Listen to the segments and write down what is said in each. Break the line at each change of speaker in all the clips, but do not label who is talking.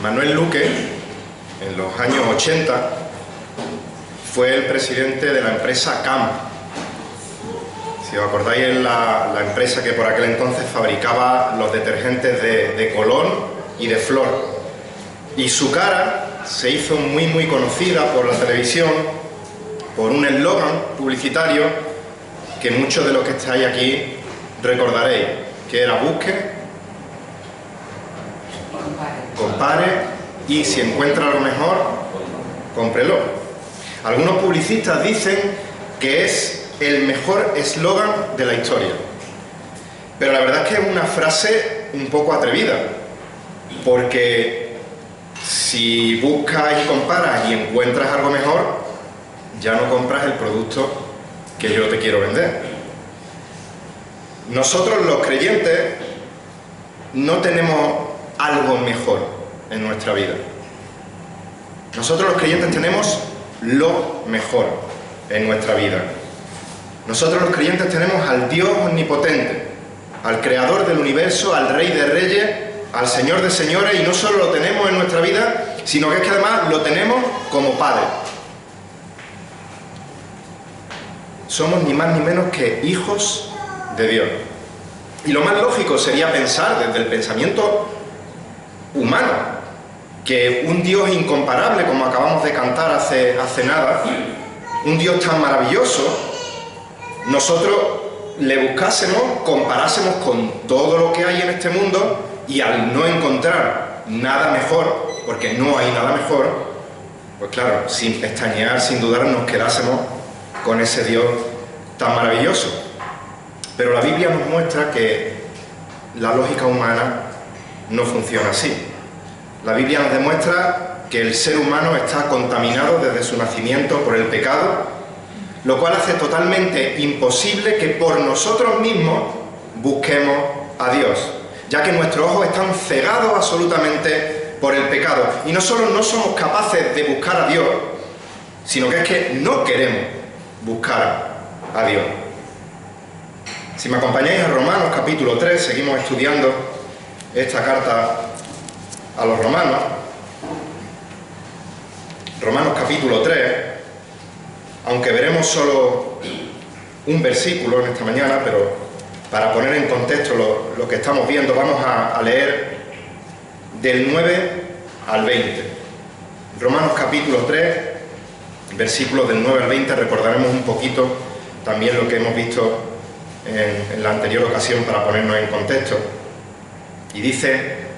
Manuel Luque, en los años 80, fue el presidente de la empresa CAM. Si os acordáis, es la empresa que por aquel entonces fabricaba los detergentes de color y de flor. Y su cara se hizo muy conocida por la televisión, por un eslogan publicitario que muchos de los que estáis aquí recordaréis, que era: busque, compare y si encuentra algo mejor, cómprelo. Algunos publicistas dicen que es el mejor eslogan de la historia, pero la verdad es que es una frase un poco atrevida, porque si buscas y comparas y encuentras algo mejor, ya no compras el producto que yo te quiero vender. Nosotros los creyentes no tenemos algo mejor en nuestra vida. Nosotros los creyentes tenemos lo mejor en nuestra vida. Nosotros los creyentes tenemos al Dios omnipotente, al Creador del universo, al Rey de Reyes, al Señor de Señores, y no solo lo tenemos en nuestra vida, sino que es que además lo tenemos como Padre. Somos ni más ni menos que hijos de Dios. Y lo más lógico sería pensar desde el pensamiento humano que un Dios incomparable, como acabamos de cantar hace nada, un Dios tan maravilloso, nosotros le buscásemos, comparásemos con todo lo que hay en este mundo, y al no encontrar nada mejor, porque no hay nada mejor, pues claro, sin pestañear, sin dudar, nos quedásemos con ese Dios tan maravilloso. Pero la Biblia nos muestra que la lógica humana no funciona así. La Biblia nos demuestra que el ser humano está contaminado desde su nacimiento por el pecado, lo cual hace totalmente imposible que por nosotros mismos busquemos a Dios, ya que nuestros ojos están cegados absolutamente por el pecado. Y no solo no somos capaces de buscar a Dios, sino que es que no queremos buscar a Dios. Si me acompañáis a Romanos capítulo 3, seguimos estudiando esta carta a los romanos. Romanos capítulo 3, aunque veremos solo un versículo en esta mañana, pero para poner en contexto lo que estamos viendo, vamos a leer del 9 al 20. Romanos capítulo 3, versículos del 9 al 20, recordaremos un poquito también lo que hemos visto en la anterior ocasión para ponernos en contexto. Y dice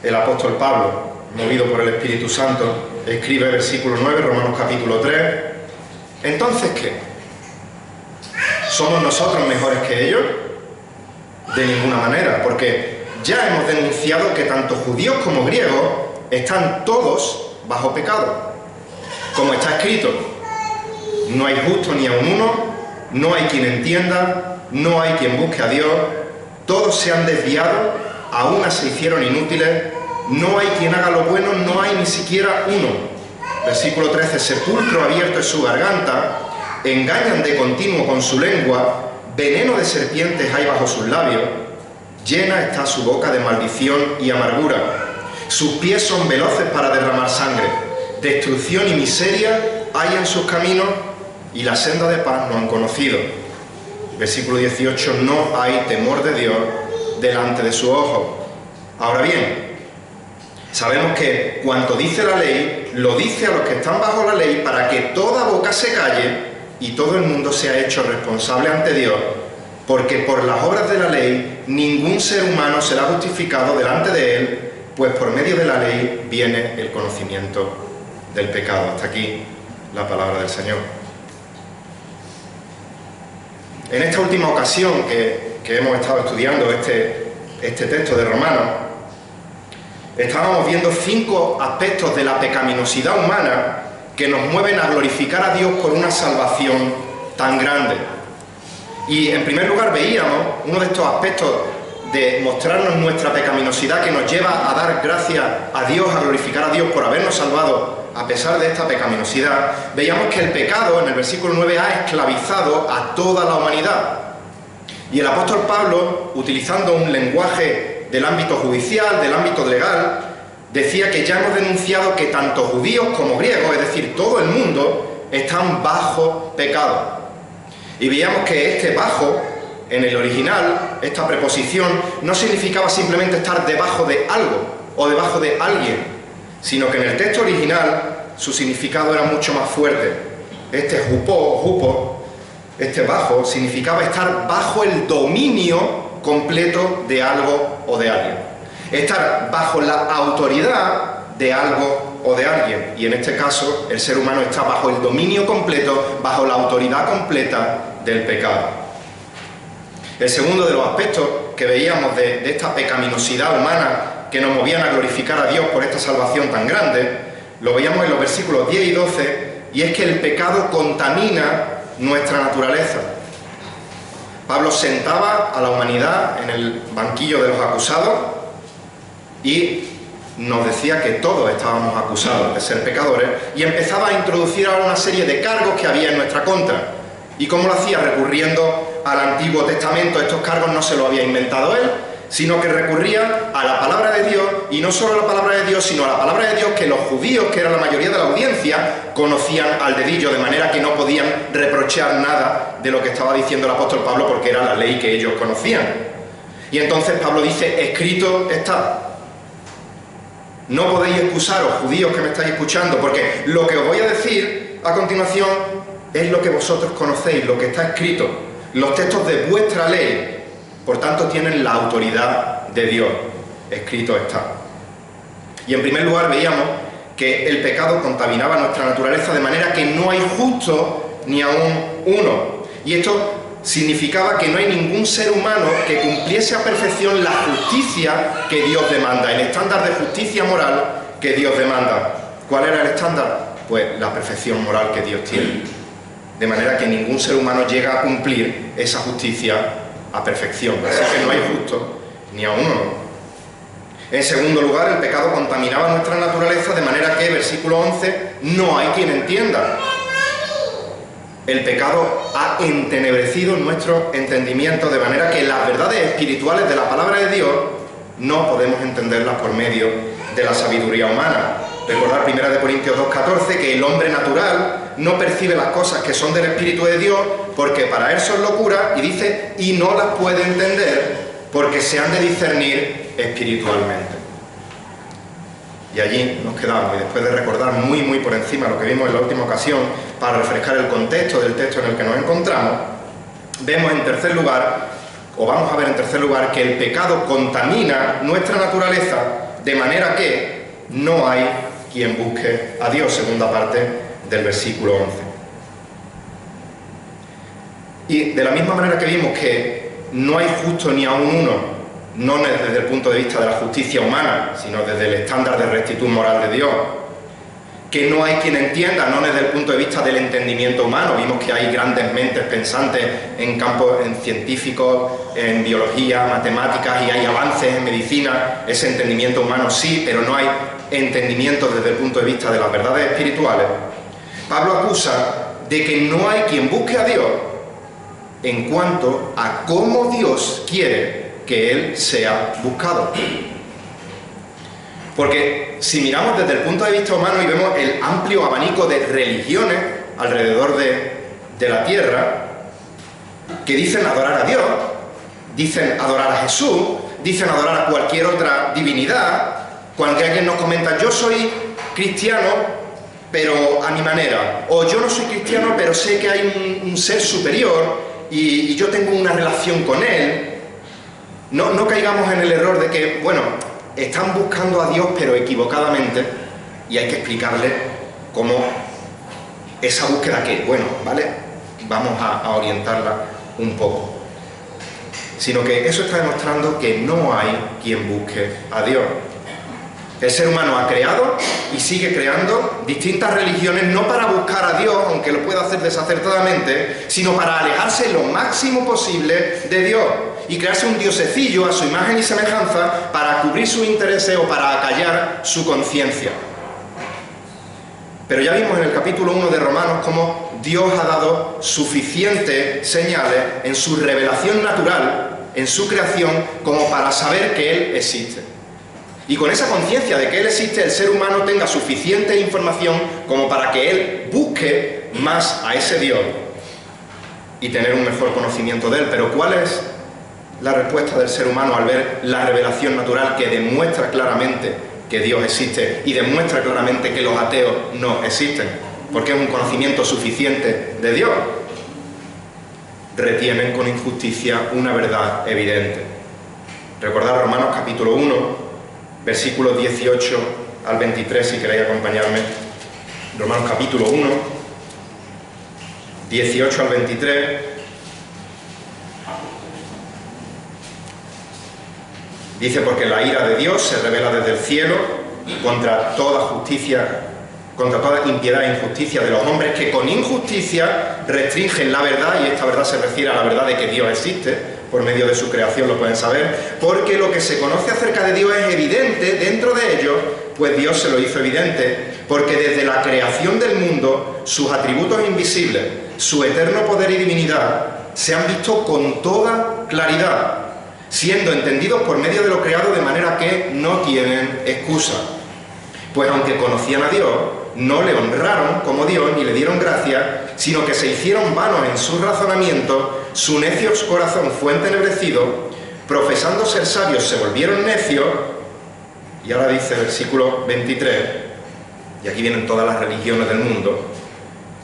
el apóstol Pablo, movido por el Espíritu Santo, escribe versículo 9, Romanos capítulo 3: ¿entonces qué? ¿Somos nosotros mejores que ellos? De ninguna manera, porque ya hemos denunciado que tanto judíos como griegos están todos bajo pecado. Como está escrito: no hay justo ni aun uno, no hay quien entienda, no hay quien busque a Dios, todos se han desviado, a unas se hicieron inútiles, no hay quien haga lo bueno, no hay ni siquiera uno. Versículo 13: sepulcro abierto es su garganta, engañan de continuo con su lengua, veneno de serpientes hay bajo sus labios, llena está su boca de maldición y amargura, sus pies son veloces para derramar sangre, destrucción y miseria hay en sus caminos, y la senda de paz no han conocido. Versículo 18: no hay temor de Dios delante de su ojo. Ahora bien, sabemos que cuanto dice la ley, lo dice a los que están bajo la ley, para que toda boca se calle y todo el mundo sea hecho responsable ante Dios, porque por las obras de la ley ningún ser humano será justificado delante de él, pues por medio de la ley viene el conocimiento del pecado. Hasta aquí la palabra del Señor. En esta última ocasión que hemos estado estudiando este texto de Romanos, estábamos viendo 5 aspectos de la pecaminosidad humana que nos mueven a glorificar a Dios por una salvación tan grande. Y en primer lugar veíamos uno de estos aspectos de mostrarnos nuestra pecaminosidad, que nos lleva a dar gracias a Dios, a glorificar a Dios por habernos salvado a pesar de esta pecaminosidad. Veíamos que el pecado, en el versículo 9, ha esclavizado a toda la humanidad. Y el apóstol Pablo, utilizando un lenguaje del ámbito judicial, del ámbito legal, decía que ya hemos denunciado que tanto judíos como griegos, es decir, todo el mundo, están bajo pecado. Y veíamos que este bajo, en el original, esta preposición, no significaba simplemente estar debajo de algo o debajo de alguien, sino que en el texto original su significado era mucho más fuerte. Este jupo, este bajo, significaba estar bajo el dominio completo de algo o de alguien. Estar bajo la autoridad de algo o de alguien. Y en este caso, el ser humano está bajo el dominio completo, bajo la autoridad completa del pecado. El segundo de los aspectos que veíamos de esta pecaminosidad humana que nos movían a glorificar a Dios por esta salvación tan grande, lo veíamos en los versículos 10 y 12, y es que el pecado contamina nuestra naturaleza. Pablo sentaba a la humanidad en el banquillo de los acusados y nos decía que todos estábamos acusados de ser pecadores, y empezaba a introducir ahora una serie de cargos que había en nuestra contra. ¿Y cómo lo hacía? Recurriendo al Antiguo Testamento. Estos cargos no se los había inventado él, sino que recurría a la palabra de Dios, y no solo a la palabra de Dios, sino a la palabra de Dios que los judíos, que era la mayoría de la audiencia, conocían al dedillo, de manera que no podían reprochar nada de lo que estaba diciendo el apóstol Pablo, porque era la ley que ellos conocían. Y entonces Pablo dice: escrito está. No podéis excusaros, judíos que me estáis escuchando, porque lo que os voy a decir a continuación es lo que vosotros conocéis, lo que está escrito, los textos de vuestra ley. Por tanto, tienen la autoridad de Dios. Escrito está. Y en primer lugar veíamos que el pecado contaminaba nuestra naturaleza de manera que no hay justo ni aún uno. Y esto significaba que no hay ningún ser humano que cumpliese a perfección la justicia que Dios demanda, el estándar de justicia moral que Dios demanda. ¿Cuál era el estándar? Pues la perfección moral que Dios tiene. De manera que ningún ser humano llega a cumplir esa justicia a perfección. Así que no hay justo ni a uno. En segundo lugar, el pecado contaminaba nuestra naturaleza de manera que, versículo 11, no hay quien entienda. El pecado ha entenebrecido nuestro entendimiento, de manera que las verdades espirituales de la palabra de Dios no podemos entenderlas por medio de la sabiduría humana. Recordar 1 Corintios 2:14 que el hombre natural no percibe las cosas que son del Espíritu de Dios, porque para él son locura, y dice, y no las puede entender porque se han de discernir espiritualmente. Y allí nos quedamos, y después de recordar muy por encima lo que vimos en la última ocasión, para refrescar el contexto del texto en el que nos encontramos, vemos en tercer lugar, o vamos a ver en tercer lugar, que el pecado contamina nuestra naturaleza de manera que no hay quien busque a Dios, segunda parte del versículo 11. Y de la misma manera que vimos que no hay justo ni aun uno, no desde el punto de vista de la justicia humana, sino desde el estándar de rectitud moral de Dios, que no hay quien entienda, no desde el punto de vista del entendimiento humano. Vimos que hay grandes mentes pensantes en campos científicos, en biología, matemáticas, y hay avances en medicina. Ese entendimiento humano sí, pero no hay entendimiento desde el punto de vista de las verdades espirituales. Pablo acusa de que no hay quien busque a Dios en cuanto a cómo Dios quiere que Él sea buscado. Porque si miramos desde el punto de vista humano y vemos el amplio abanico de religiones alrededor de la tierra, que dicen adorar a Dios, dicen adorar a Jesús, dicen adorar a cualquier otra divinidad, cuando alguien nos comenta, yo soy cristiano, pero a mi manera, o yo no soy cristiano, pero sé que hay un ser superior y yo tengo una relación con Él. No caigamos en el error de que, bueno, están buscando a Dios pero equivocadamente, y hay que explicarle cómo esa búsqueda que, bueno, ¿vale? Vamos a orientarla un poco. Sino que eso está demostrando que no hay quien busque a Dios. El ser humano ha creado y sigue creando distintas religiones no para buscar a Dios, aunque lo pueda hacer desacertadamente, sino para alejarse lo máximo posible de Dios y crearse un diosecillo a su imagen y semejanza para cubrir sus intereses o para acallar su conciencia. Pero ya vimos en el capítulo 1 de Romanos cómo Dios ha dado suficientes señales en su revelación natural, en su creación, como para saber que Él existe. Y con esa conciencia de que Él existe, el ser humano tenga suficiente información como para que Él busque más a ese Dios y tener un mejor conocimiento de Él. Pero ¿cuál es la respuesta del ser humano al ver la revelación natural que demuestra claramente que Dios existe y demuestra claramente que los ateos no existen? Porque es un conocimiento suficiente de Dios. Retienen con injusticia una verdad evidente. Recordad Romanos capítulo 1, versículos 18 al 23, si queréis acompañarme. Romanos capítulo 1, 18 al 23. Dice: porque la ira de Dios se revela desde el cielo contra toda justicia, contra toda impiedad e injusticia de los hombres, que con injusticia restringen la verdad, y esta verdad se refiere a la verdad de que Dios existe. Por medio de su creación lo pueden saber, porque lo que se conoce acerca de Dios es evidente dentro de ellos, pues Dios se lo hizo evidente, porque desde la creación del mundo, sus atributos invisibles, su eterno poder y divinidad, se han visto con toda claridad, siendo entendidos por medio de lo creado, de manera que no tienen excusa. Pues aunque conocían a Dios, no le honraron como Dios ni le dieron gracia, sino que se hicieron vanos en sus razonamientos, su necio corazón fue entenebrecido, profesando ser sabios se volvieron necios. Y ahora dice el versículo 23, y aquí vienen todas las religiones del mundo,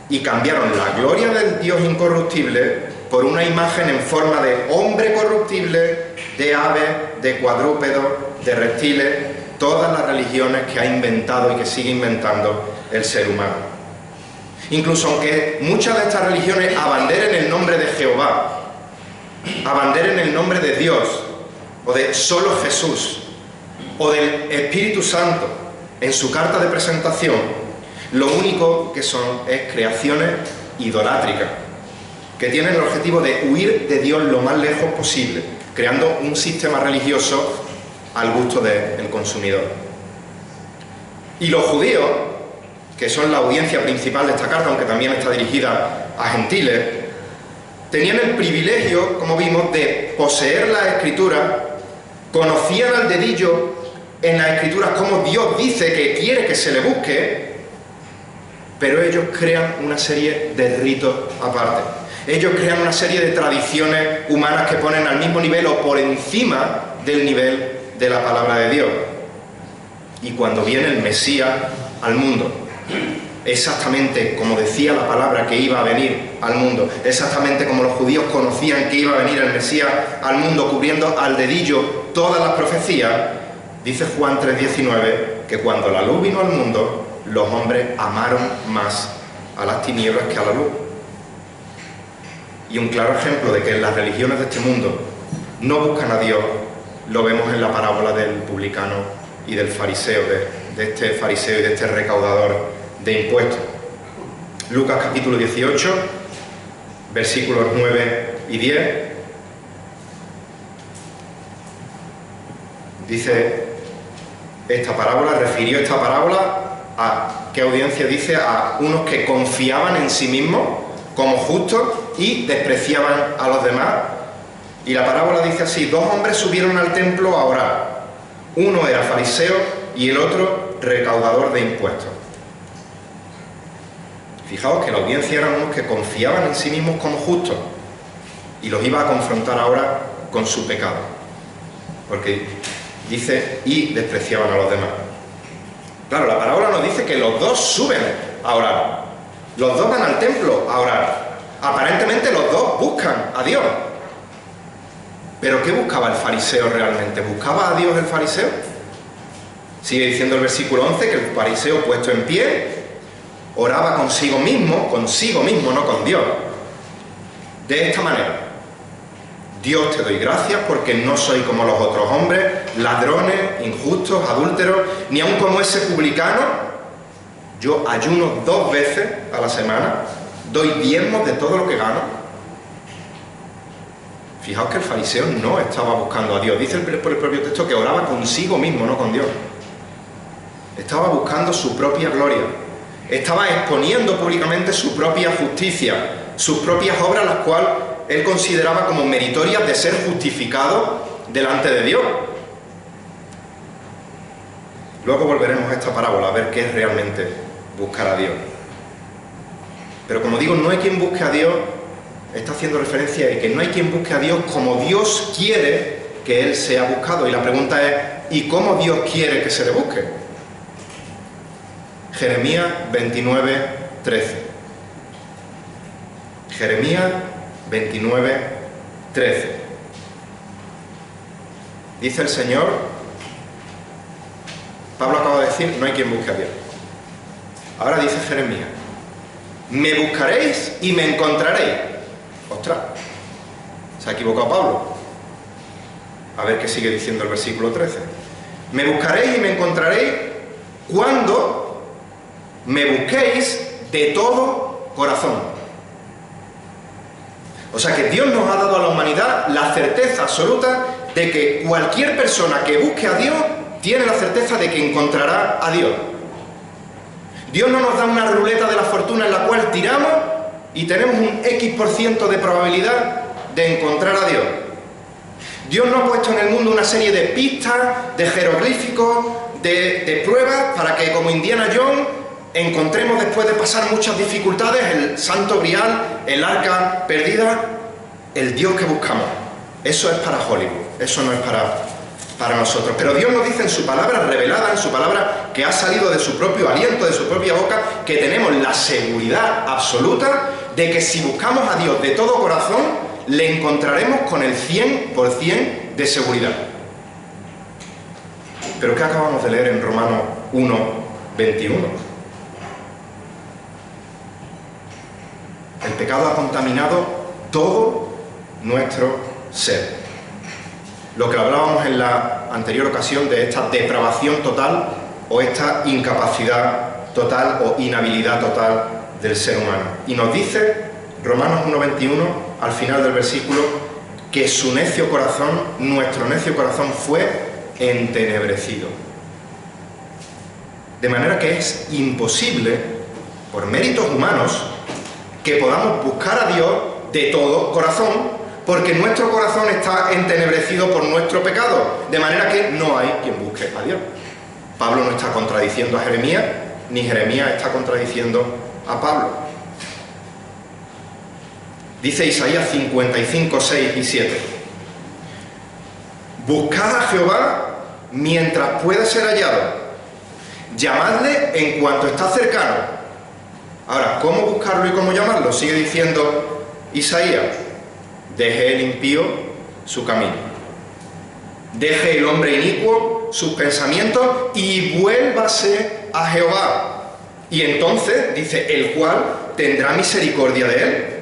y cambiaron la gloria del Dios incorruptible por una imagen en forma de hombre corruptible, de ave, de cuadrúpedo, de reptiles, todas las religiones que ha inventado y que sigue inventando el ser humano. Incluso aunque muchas de estas religiones abanderen el nombre de Jehová, abanderen el nombre de Dios, o de solo Jesús, o del Espíritu Santo en su carta de presentación, lo único que son es creaciones idolátricas, que tienen el objetivo de huir de Dios lo más lejos posible, creando un sistema religioso al gusto del consumidor. Y los judíos, que son la audiencia principal de esta carta, aunque también está dirigida a gentiles, tenían el privilegio, como vimos, de poseer la Escritura, conocían al dedillo en las Escrituras cómo Dios dice que quiere que se le busque, pero ellos crean una serie de ritos aparte. Ellos crean una serie de tradiciones humanas que ponen al mismo nivel o por encima del nivel de la palabra de Dios. Y cuando viene el Mesías al mundo, exactamente como decía la palabra que iba a venir al mundo, exactamente como los judíos conocían que iba a venir el Mesías al mundo, cubriendo al dedillo todas las profecías, dice Juan 3:19 que cuando la luz vino al mundo, los hombres amaron más a las tinieblas que a la luz. Y un claro ejemplo de que las religiones de este mundo no buscan a Dios lo vemos en la parábola del publicano y del fariseo, de este fariseo y de este recaudador de impuestos. Lucas capítulo 18, versículos 9 y 10. Dice esta parábola, refirió esta parábola a, ¿qué audiencia dice? A unos que confiaban en sí mismos como justos y despreciaban a los demás. Y la parábola dice así: dos hombres subieron al templo a orar. Uno era fariseo y el otro recaudador de impuestos. Fijaos que la audiencia eran unos que confiaban en sí mismos como justos y los iba a confrontar ahora con su pecado. Porque dice, y despreciaban a los demás. Claro, la parábola nos dice que los dos suben a orar. Los dos van al templo a orar. Aparentemente los dos buscan a Dios. ¿Pero qué buscaba el fariseo realmente? ¿Buscaba a Dios el fariseo? Sigue diciendo el versículo 11 que el fariseo, puesto en pie, oraba consigo mismo, no con Dios. De esta manera: Dios, te doy gracias porque no soy como los otros hombres, ladrones, injustos, adúlteros, ni aun como ese publicano. Yo ayuno 2 veces a la semana, doy diezmos de todo lo que gano. Fijaos que el fariseo no estaba buscando a Dios. Dice por el propio texto que oraba consigo mismo, no con Dios. Estaba buscando su propia gloria. Estaba exponiendo públicamente su propia justicia, sus propias obras, las cuales él consideraba como meritorias de ser justificado delante de Dios. Luego volveremos a esta parábola a ver qué es realmente buscar a Dios. Pero como digo, no hay quien busque a Dios, está haciendo referencia a que no hay quien busque a Dios como Dios quiere que Él sea buscado. Y la pregunta es, ¿y cómo Dios quiere que se le busque? Jeremías 29, 13. Jeremías 29, 13. Dice el Señor, Pablo acaba de decir, no hay quien busque a Dios. Ahora dice Jeremías, me buscaréis y me encontraréis. Ostras, se ha equivocado Pablo. A ver qué sigue diciendo el versículo 13. Me buscaréis y me encontraréis cuando me busquéis de todo corazón. O sea que Dios nos ha dado a la humanidad la certeza absoluta de que cualquier persona que busque a Dios tiene la certeza de que encontrará a Dios. Dios no nos da una ruleta de la fortuna en la cual tiramos y tenemos un X% de probabilidad de encontrar a Dios. Dios no ha puesto en el mundo una serie de pistas, de jeroglíficos, de pruebas para que, como Indiana Jones, encontremos, después de pasar muchas dificultades, el santo grial, el arca perdida, el Dios que buscamos. Eso es para Hollywood, eso no es para nosotros. Pero Dios nos dice en su palabra revelada, en su palabra que ha salido de su propio aliento, de su propia boca, que tenemos la seguridad absoluta de que si buscamos a Dios de todo corazón, le encontraremos con el 100% de seguridad. ¿Pero qué acabamos de leer en Romanos 1, 21? El pecado ha contaminado todo nuestro ser. Lo que hablábamos en la anterior ocasión de esta depravación total o esta incapacidad total o inhabilidad total del ser humano. Y nos dice Romanos 1:21 al final del versículo que su necio corazón, nuestro necio corazón, fue entenebrecido. De manera que es imposible, por méritos humanos, que podamos buscar a Dios de todo corazón, porque nuestro corazón está entenebrecido por nuestro pecado, de manera que no hay quien busque a Dios. Pablo no está contradiciendo a Jeremías, ni Jeremías está contradiciendo a Pablo. Dice Isaías 55, 6 y 7. Buscad a Jehová mientras pueda ser hallado. Llamadle en cuanto está cercano. Ahora, ¿cómo buscarlo y cómo llamarlo? Sigue diciendo Isaías. Deje el impío su camino. Deje el hombre inicuo sus pensamientos y vuélvase a Jehová. Y entonces, dice, el cual tendrá misericordia de él.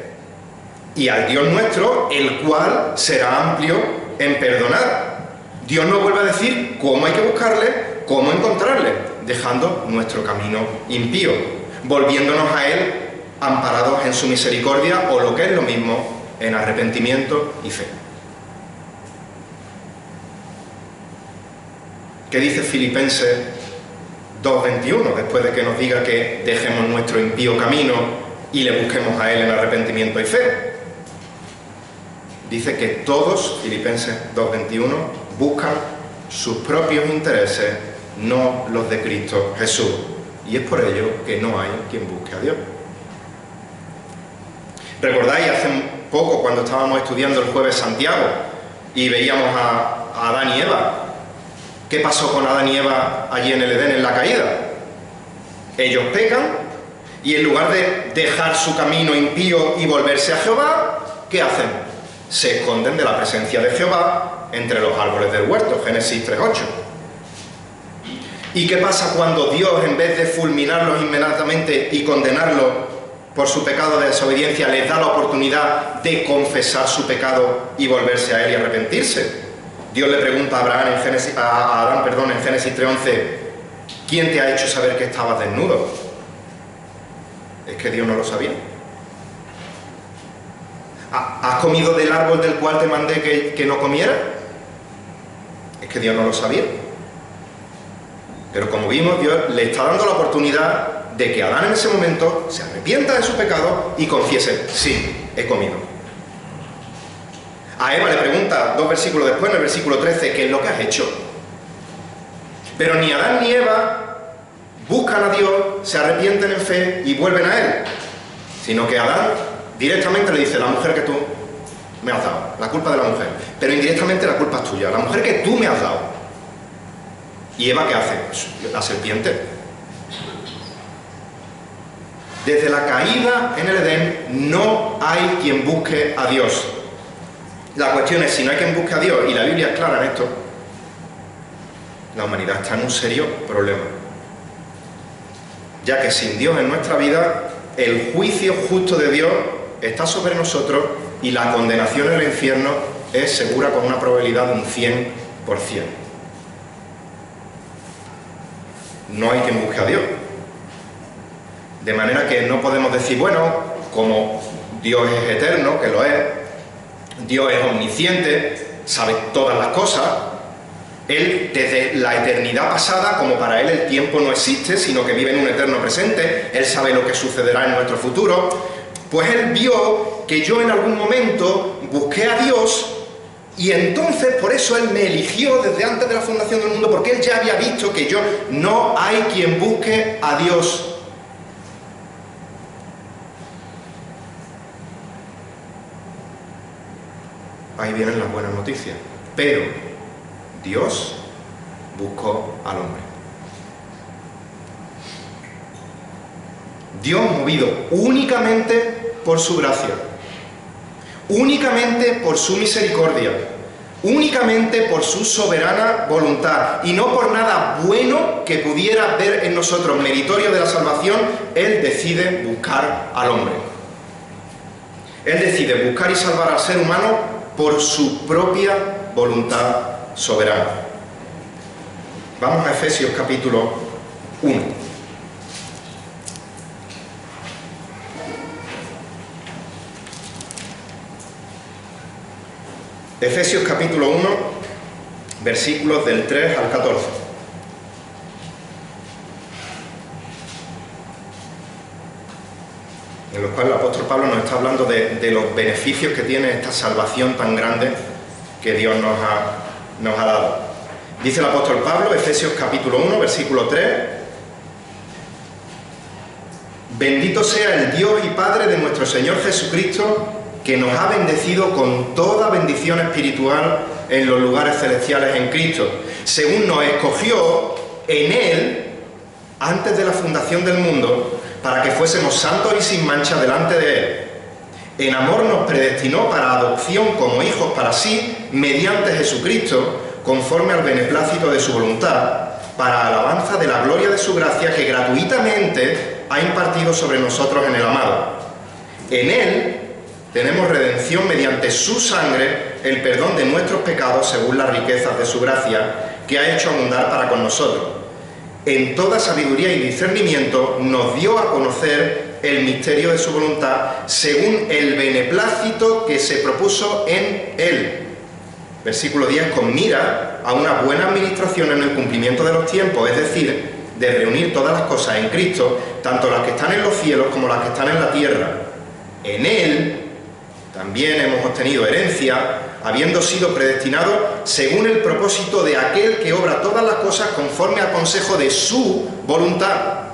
Y al Dios nuestro, el cual será amplio en perdonar. Dios nos vuelve a decir cómo hay que buscarle, cómo encontrarle, dejando nuestro camino impío, volviéndonos a Él amparados en su misericordia, o lo que es lo mismo, en arrepentimiento y fe. ¿Qué dice Filipenses 2:21? Después de que nos diga que dejemos nuestro impío camino y le busquemos a Él en arrepentimiento y fe. Dice que todos, Filipenses 2:21, buscan sus propios intereses, no los de Cristo Jesús. Y es por ello que no hay quien busque a Dios. ¿Recordáis hace poco cuando estábamos estudiando el jueves Santiago y veíamos a Adán y Eva? ¿Qué pasó con Adán y Eva allí en el Edén en la caída? Ellos pecan y en lugar de dejar su camino impío y volverse a Jehová, ¿qué hacen? Se esconden de la presencia de Jehová entre los árboles del huerto, Génesis 3:8. ¿Y qué pasa cuando Dios, en vez de fulminarlos inmediatamente y condenarlos por su pecado de desobediencia, les da la oportunidad de confesar su pecado y volverse a Él y arrepentirse? Dios le pregunta a Adán en Génesis 3:11, ¿quién te ha hecho saber que estabas desnudo? Es que Dios no lo sabía. ¿Has comido del árbol del cual te mandé que no comiera? Es que Dios no lo sabía. Pero como vimos, Dios le está dando la oportunidad de que Adán en ese momento se arrepienta de su pecado y confiese, sí, he comido. A Eva le pregunta 2 versículos después, en el versículo 13, ¿qué es lo que has hecho? Pero ni Adán ni Eva buscan a Dios, se arrepienten en fe y vuelven a Él, sino que Adán directamente le dice: la mujer que tú me has dado, la culpa de la mujer, pero indirectamente la culpa es tuya, la mujer que tú me has dado. ¿Y Eva qué hace? La serpiente. Desde la caída en el Edén no hay quien busque a Dios. La cuestión es, si no hay quien busque a Dios, y la Biblia es clara en esto, la humanidad está en un serio problema, ya que sin Dios en nuestra vida, el juicio justo de Dios está sobre nosotros y la condenación en el infierno es segura con una probabilidad de un 100%. No hay quien busque a Dios. De manera que no podemos decir, bueno, como Dios es eterno, que lo es, Dios es omnisciente, sabe todas las cosas, Él desde la eternidad pasada, como para Él el tiempo no existe, sino que vive en un eterno presente, Él sabe lo que sucederá en nuestro futuro, pues Él vio que yo en algún momento busqué a Dios y entonces por eso Él me eligió desde antes de la fundación del mundo, porque Él ya había visto que yo no hay quien busque a Dios. Ahí vienen las buenas noticias. Pero Dios buscó al hombre. Dios, movido únicamente por su gracia, únicamente por su misericordia, únicamente por su soberana voluntad y no por nada bueno que pudiera ver en nosotros meritorio de la salvación, Él decide buscar al hombre. Él decide buscar y salvar al ser humano por su propia voluntad soberana. Vamos a Efesios capítulo 1. Efesios capítulo 1, versículos del 3 al 14. En los cuales el apóstol Pablo nos está hablando de los beneficios que tiene esta salvación tan grande que Dios nos ha dado. Dice el apóstol Pablo, Efesios capítulo 1, versículo 3: Bendito sea el Dios y Padre de nuestro Señor Jesucristo, que nos ha bendecido con toda bendición espiritual en los lugares celestiales en Cristo, según nos escogió en Él antes de la fundación del mundo, para que fuésemos santos y sin mancha delante de Él. En amor nos predestinó para adopción como hijos para sí, mediante Jesucristo, conforme al beneplácito de su voluntad, para alabanza de la gloria de su gracia que gratuitamente ha impartido sobre nosotros en el amado. En Él tenemos redención mediante su sangre, el perdón de nuestros pecados según las riquezas de su gracia, que ha hecho abundar para con nosotros. En toda sabiduría y discernimiento nos dio a conocer el misterio de su voluntad, según el beneplácito que se propuso en Él. Versículo 10, con mira a una buena administración en el cumplimiento de los tiempos, es decir, de reunir todas las cosas en Cristo, tanto las que están en los cielos como las que están en la tierra. En Él también hemos obtenido herencia, habiendo sido predestinados según el propósito de aquel que obra todas las cosas conforme al consejo de su voluntad,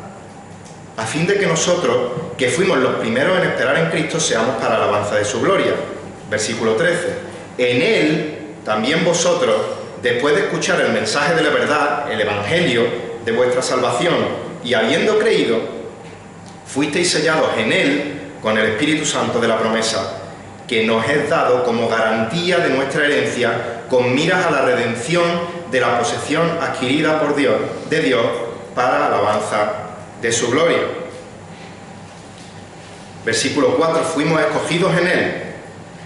a fin de que nosotros, que fuimos los primeros en esperar en Cristo, seamos para alabanza de su gloria. Versículo 13. En Él también vosotros, después de escuchar el mensaje de la verdad, el evangelio de vuestra salvación, y habiendo creído, fuisteis sellados en Él con el Espíritu Santo de la promesa, que nos es dado como garantía de nuestra herencia, con miras a la redención de la posesión adquirida por Dios, de Dios, para alabanza de su gloria. Versículo 4, fuimos escogidos en Él.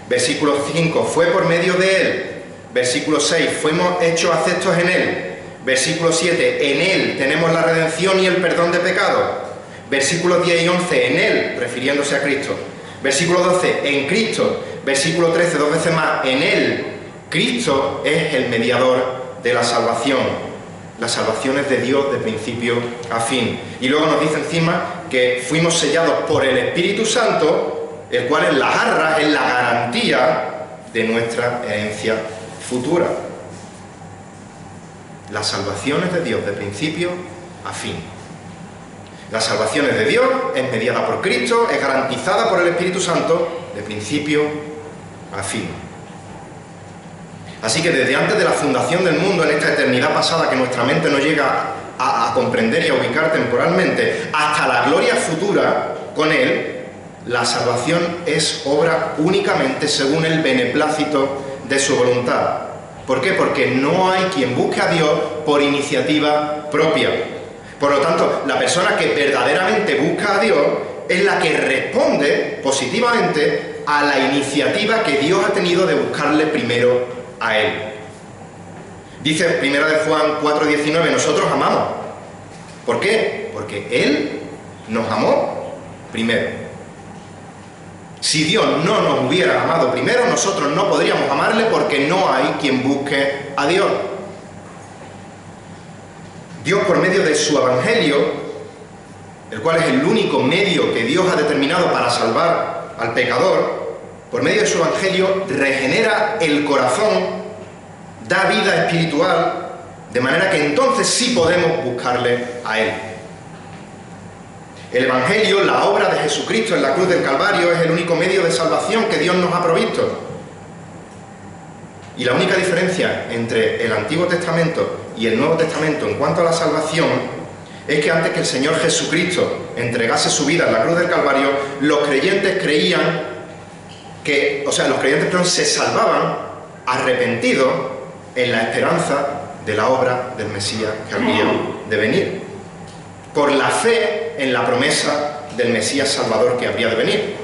Versículo 5, fue por medio de Él. Versículo 6, fuimos hechos aceptos en Él. Versículo 7, en Él tenemos la redención y el perdón de pecados. Versículos 10 y 11, en Él, refiriéndose a Cristo. Versículo 12, en Cristo. Versículo 13, dos veces más, en Él. Cristo es el mediador de la salvación. La salvación es de Dios de principio a fin. Y luego nos dice encima que fuimos sellados por el Espíritu Santo, el cual es la arra, es la garantía de nuestra herencia futura. La salvación es de Dios de principio a fin. La salvación es de Dios, es mediada por Cristo, es garantizada por el Espíritu Santo de principio a fin. Así que desde antes de la fundación del mundo, en esta eternidad pasada que nuestra mente no llega a comprender y a ubicar temporalmente, hasta la gloria futura con Él, la salvación es obra únicamente según el beneplácito de su voluntad. ¿Por qué? Porque no hay quien busque a Dios por iniciativa propia. Por lo tanto, la persona que verdaderamente busca a Dios es la que responde positivamente a la iniciativa que Dios ha tenido de buscarle primero a Él. Dice 1 de Juan 4:19, nosotros amamos. ¿Por qué? Porque Él nos amó primero. Si Dios no nos hubiera amado primero, nosotros no podríamos amarle porque no hay quien busque a Dios. Dios, por medio de su Evangelio, el cual es el único medio que Dios ha determinado para salvar al pecador, por medio de su Evangelio regenera el corazón, da vida espiritual, de manera que entonces sí podemos buscarle a Él. El Evangelio, la obra de Jesucristo en la cruz del Calvario, es el único medio de salvación que Dios nos ha provisto. Y la única diferencia entre el Antiguo Testamento y el Nuevo Testamento en cuanto a la salvación es que antes que el Señor Jesucristo entregase su vida en la cruz del Calvario, los creyentes creían que, los creyentes se salvaban arrepentidos en la esperanza de la obra del Mesías que había de venir, por la fe en la promesa del Mesías Salvador que habría de venir.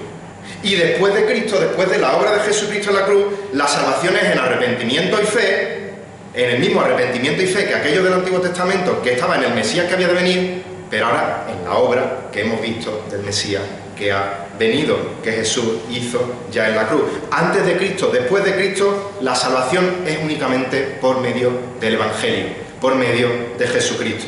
Y después de Cristo, después de la obra de Jesucristo en la cruz, la salvación es en arrepentimiento y fe, en el mismo arrepentimiento y fe que aquello del Antiguo Testamento que estaba en el Mesías que había de venir, pero ahora en la obra que hemos visto del Mesías que ha venido, que Jesús hizo ya en la cruz. Antes de Cristo, después de Cristo, la salvación es únicamente por medio del Evangelio, por medio de Jesucristo.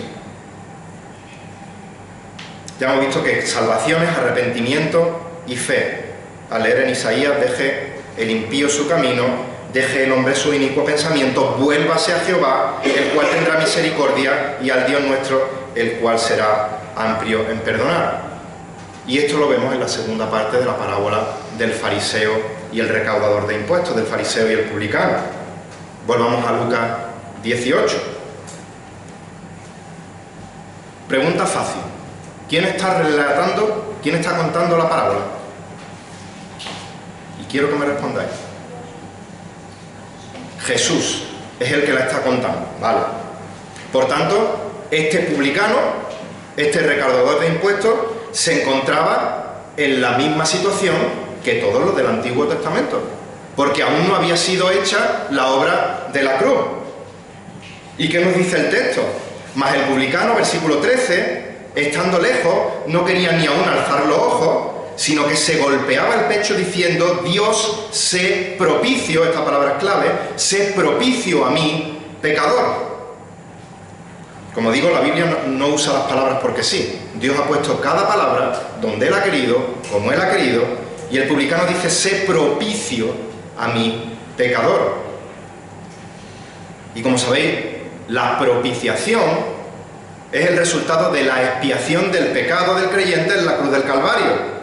Ya hemos visto que salvación es arrepentimiento y fe. Al leer en Isaías, deje el impío su camino, deje el hombre su inicuo pensamiento, vuélvase a Jehová, el cual tendrá misericordia, y al Dios nuestro, el cual será amplio en perdonar. Y esto lo vemos en la segunda parte de la parábola del fariseo y el recaudador de impuestos, del fariseo y el publicano. Volvamos a Lucas 18. Pregunta fácil. ¿Quién está relatando, quién está contando la parábola? Y quiero que me respondáis. Jesús es el que la está contando, ¿vale? Por tanto, este publicano, este recaudador de impuestos, se encontraba en la misma situación que todos los del Antiguo Testamento, porque aún no había sido hecha la obra de la cruz. ¿Y qué nos dice el texto? Mas el publicano, versículo 13, estando lejos, no quería ni aún alzar los ojos, sino que se golpeaba el pecho diciendo: Dios, sé propicio, esta palabra es clave, sé propicio a mí, pecador. Como digo, la Biblia no usa las palabras porque sí. Dios ha puesto cada palabra donde Él ha querido, como Él ha querido, y el publicano dice: sé propicio a mí, pecador. Y como sabéis, la propiciación es el resultado de la expiación del pecado del creyente en la cruz del Calvario.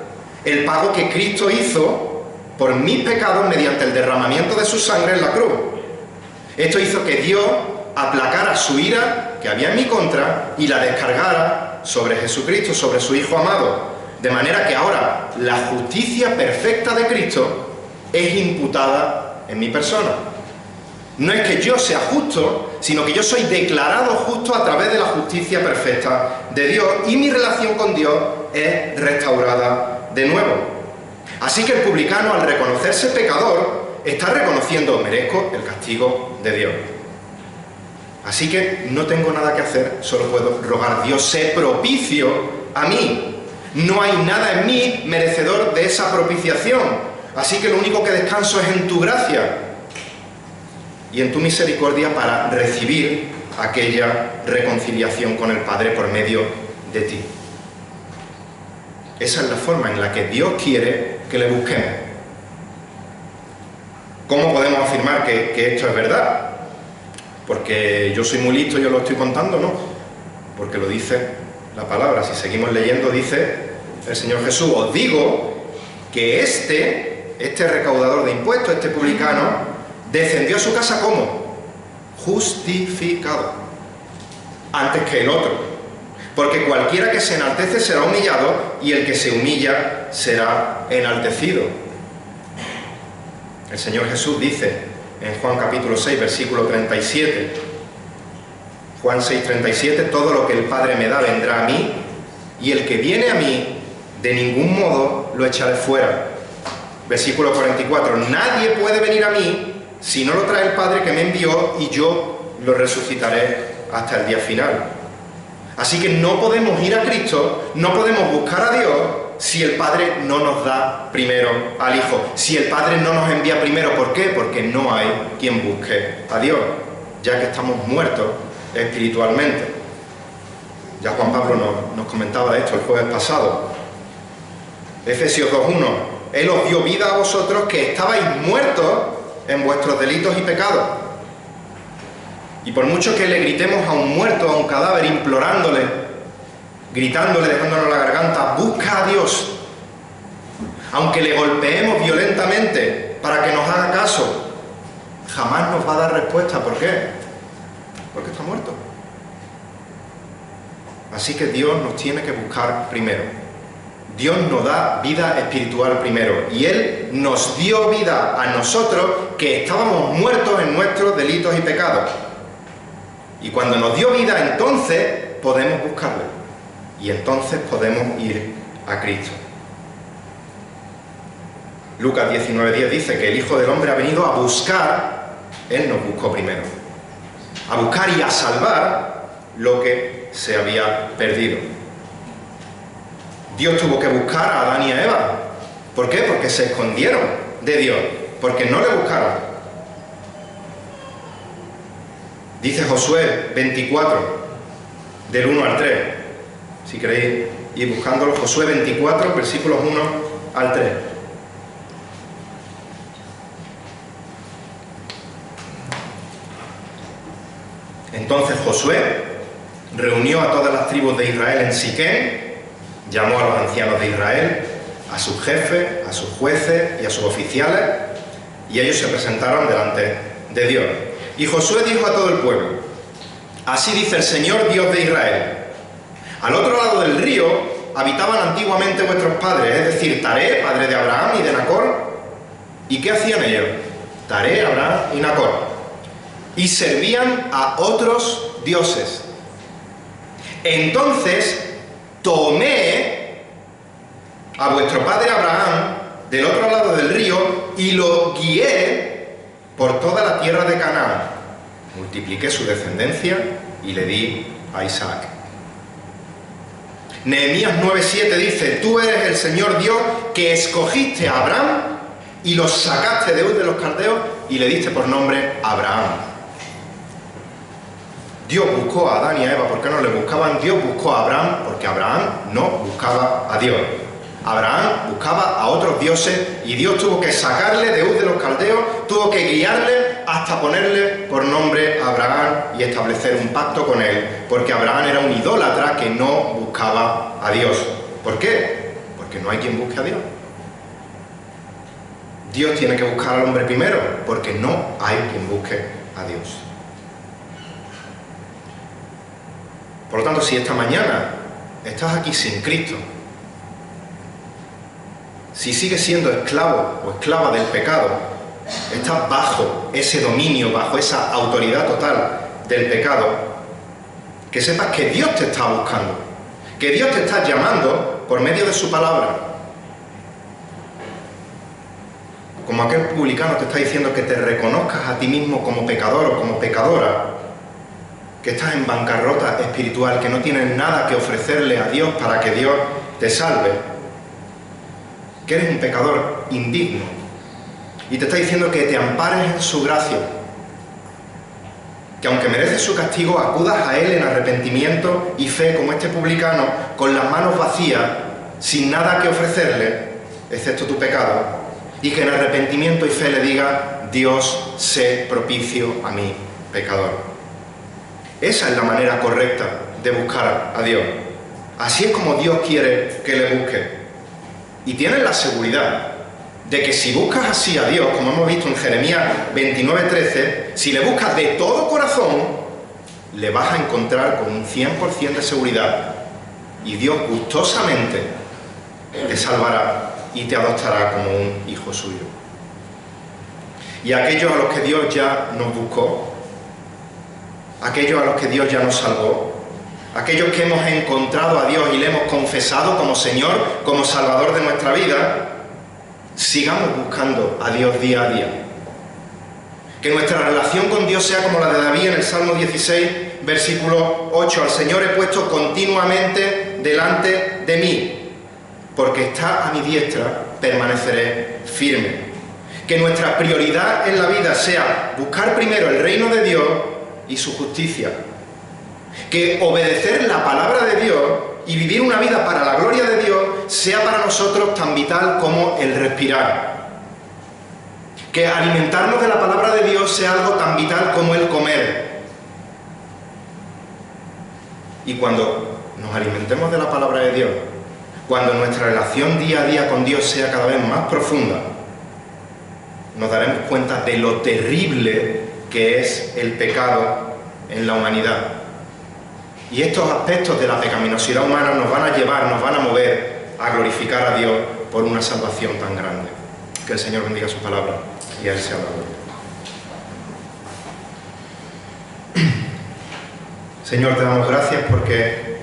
El pago que Cristo hizo por mis pecados mediante el derramamiento de su sangre en la cruz. Esto hizo que Dios aplacara su ira que había en mi contra y la descargara sobre Jesucristo, sobre su Hijo amado. De manera que ahora la justicia perfecta de Cristo es imputada en mi persona. No es que yo sea justo, sino que yo soy declarado justo a través de la justicia perfecta de Dios, y mi relación con Dios es restaurada de nuevo. Así que el publicano, al reconocerse pecador, está reconociendo: merezco el castigo de Dios. Así que no tengo nada que hacer, solo puedo rogar: Dios, sé propicio a mí. No hay nada en mí merecedor de esa propiciación. Así que lo único que descanso es en tu gracia y en tu misericordia para recibir aquella reconciliación con el Padre por medio de ti. Esa es la forma en la que Dios quiere que le busquemos. ¿Cómo podemos afirmar que esto es verdad? porque yo soy muy listo y os lo estoy contando, no, porque lo dice la palabra. Si seguimos leyendo, dice el Señor Jesús: os digo que este recaudador de impuestos, este publicano, descendió a su casa como justificado antes que el otro. Porque cualquiera que se enaltece será humillado, y el que se humilla será enaltecido. El Señor Jesús dice en Juan capítulo 6, versículo 37, Juan 6, 37, todo lo que el Padre me da vendrá a mí, y el que viene a mí, de ningún modo lo echaré fuera. Versículo 44, nadie puede venir a mí si no lo trae el Padre que me envió, y yo lo resucitaré hasta el día final. Así que no podemos ir a Cristo, no podemos buscar a Dios si el Padre no nos da primero al Hijo, si el Padre no nos envía primero. ¿Por qué? Porque no hay quien busque a Dios, ya que estamos muertos espiritualmente. Ya Juan Pablo nos comentaba de esto el jueves pasado. Efesios 2:1, Él os dio vida a vosotros que estabais muertos en vuestros delitos y pecados. Y por mucho que le gritemos a un muerto, a un cadáver, implorándole, gritándole, dejándonos la garganta, busca a Dios, aunque le golpeemos violentamente para que nos haga caso, jamás nos va a dar respuesta. ¿Por qué? Porque está muerto. Así que Dios nos tiene que buscar primero. Dios nos da vida espiritual primero, y Él nos dio vida a nosotros que estábamos muertos en nuestros delitos y pecados. Y cuando nos dio vida, entonces podemos buscarle, y entonces podemos ir a Cristo. Lucas 19:10 dice que el Hijo del Hombre ha venido a buscar, Él nos buscó primero, a buscar y a salvar lo que se había perdido. Dios tuvo que buscar a Adán y a Eva. ¿Por qué? Porque se escondieron de Dios, porque no le buscaron. Dice Josué 24, del 1 al 3. Si queréis ir buscándolo, Josué 24, versículos 1 al 3. Entonces Josué reunió a todas las tribus de Israel en Siquem, llamó a los ancianos de Israel, a sus jefes, a sus jueces y a sus oficiales, y ellos se presentaron delante de Dios. Y Josué dijo a todo el pueblo: así dice el Señor Dios de Israel, al otro lado del río habitaban antiguamente vuestros padres, es decir, Taré, padre de Abraham y de Nacor. ¿Y qué hacían ellos? Taré, Abraham y Nacor. Y servían a otros dioses. Entonces tomé a vuestro padre Abraham del otro lado del río y lo guié por toda la tierra de Canaán. Multipliqué su descendencia y le di a Isaac. Nehemías 9:7 dice: tú eres el Señor Dios que escogiste a Abraham y los sacaste de Ur de los caldeos y le diste por nombre Abraham. Dios buscó a Adán y a Eva porque no le buscaban. Dios buscó a Abraham porque Abraham no buscaba a Dios. Abraham buscaba a otros dioses y Dios tuvo que sacarle de Ur de los caldeos, tuvo que guiarle hasta ponerle por nombre Abraham y establecer un pacto con él, porque Abraham era un idólatra que no buscaba a Dios. ¿Por qué? Porque no hay quien busque a Dios. Dios tiene que buscar al hombre primero, porque no hay quien busque a Dios. Por lo tanto, si esta mañana estás aquí sin Cristo, si sigues siendo esclavo o esclava del pecado, estás bajo ese dominio, bajo esa autoridad total del pecado, que sepas que Dios te está buscando, que Dios te está llamando por medio de su palabra. Como aquel publicano te está diciendo que te reconozcas a ti mismo como pecador o como pecadora, que estás en bancarrota espiritual, que no tienes nada que ofrecerle a Dios para que Dios te salve, que eres un pecador indigno, y te está diciendo que te ampares en su gracia, que aunque mereces su castigo, acudas a Él en arrepentimiento y fe, como este publicano, con las manos vacías, sin nada que ofrecerle, excepto tu pecado, y que en arrepentimiento y fe le diga: Dios, sé propicio a mí, pecador. Esa es la manera correcta de buscar a Dios. Así es como Dios quiere que le busque. Y tienes la seguridad de que si buscas así a Dios, como hemos visto en Jeremías 29:13, si le buscas de todo corazón, le vas a encontrar con un 100% de seguridad. Y Dios gustosamente te salvará y te adoptará como un hijo suyo. Y aquellos a los que Dios ya nos buscó, aquellos a los que Dios ya nos salvó, aquellos que hemos encontrado a Dios y le hemos confesado como Señor, como Salvador de nuestra vida, sigamos buscando a Dios día a día. Que nuestra relación con Dios sea como la de David en el Salmo 16, versículo 8. Al Señor he puesto continuamente delante de mí, porque está a mi diestra, permaneceré firme. Que nuestra prioridad en la vida sea buscar primero el reino de Dios y su justicia. Que obedecer la palabra de Dios y vivir una vida para la gloria de Dios sea para nosotros tan vital como el respirar. Que alimentarnos de la palabra de Dios sea algo tan vital como el comer. Y cuando nos alimentemos de la palabra de Dios, cuando nuestra relación día a día con Dios sea cada vez más profunda, nos daremos cuenta de lo terrible que es el pecado en la humanidad. Y estos aspectos de la pecaminosidad humana nos van a llevar, nos van a mover a glorificar a Dios por una salvación tan grande. Que el Señor bendiga su palabra y a Él sea la gloria. Señor, te damos gracias porque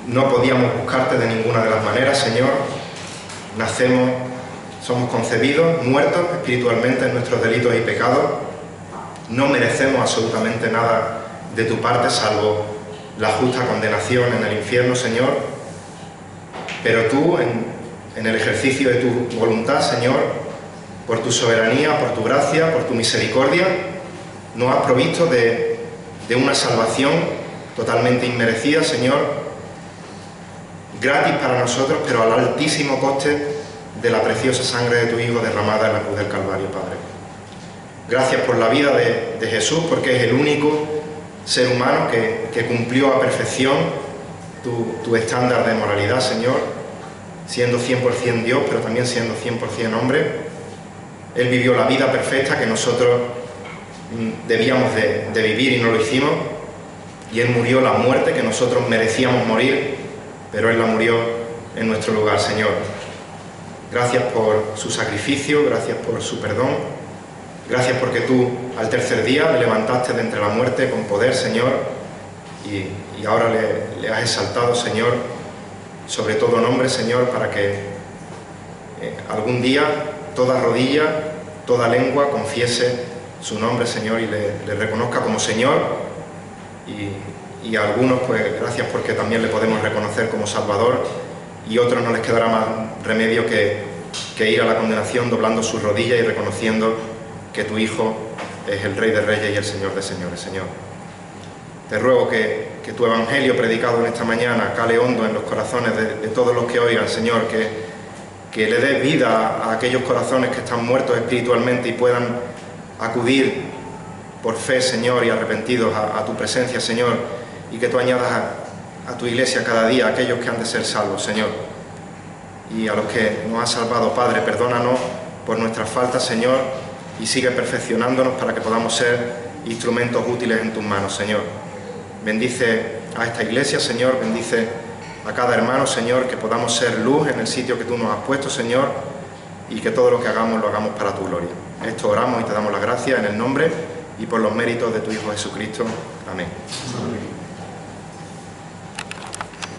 no podíamos buscarte de ninguna de las maneras, Señor. Nacemos, somos concebidos, muertos espiritualmente en nuestros delitos y pecados. No merecemos absolutamente nada de tu parte, salvo la justa condenación en el infierno, Señor. Pero tú, en el ejercicio de tu voluntad, Señor, por tu soberanía, por tu gracia, por tu misericordia, nos has provisto de una salvación totalmente inmerecida, Señor, gratis para nosotros, pero al altísimo coste de la preciosa sangre de tu Hijo derramada en la cruz del Calvario, Padre. Gracias por la vida de Jesús, porque es el único ser humano que cumplió a perfección tu estándar de moralidad, Señor, siendo 100% Dios, pero también siendo 100% hombre. Él vivió la vida perfecta que nosotros debíamos de vivir y no lo hicimos, y Él murió la muerte que nosotros merecíamos morir, pero Él la murió en nuestro lugar, Señor. Gracias por su sacrificio, gracias por su perdón, gracias porque tú al tercer día le levantaste de entre la muerte con poder, Señor, y ahora le has exaltado, Señor, sobre todo nombre, Señor, para que algún día toda rodilla, toda lengua confiese su nombre, Señor, y le reconozca como Señor, y a algunos, pues, gracias porque también le podemos reconocer como Salvador, y a otros no les quedará más remedio que ir a la condenación doblando sus rodillas y reconociendo que tu Hijo es el Rey de Reyes y el Señor de Señores, Señor. Te ruego que tu Evangelio predicado en esta mañana cale hondo en los corazones de todos los que oigan, Señor, que le des vida a aquellos corazones que están muertos espiritualmente y puedan acudir por fe, Señor, y arrepentidos a tu presencia, Señor, y que tú añadas a tu iglesia cada día a aquellos que han de ser salvos, Señor. Y a los que nos has salvado, Padre, perdónanos por nuestras faltas, Señor, y sigue perfeccionándonos para que podamos ser instrumentos útiles en tus manos, Señor. Bendice a esta iglesia, Señor, bendice a cada hermano, Señor, que podamos ser luz en el sitio que tú nos has puesto, Señor, y que todo lo que hagamos lo hagamos para tu gloria. Esto oramos y te damos las gracias en el nombre y por los méritos de tu Hijo Jesucristo. Amén.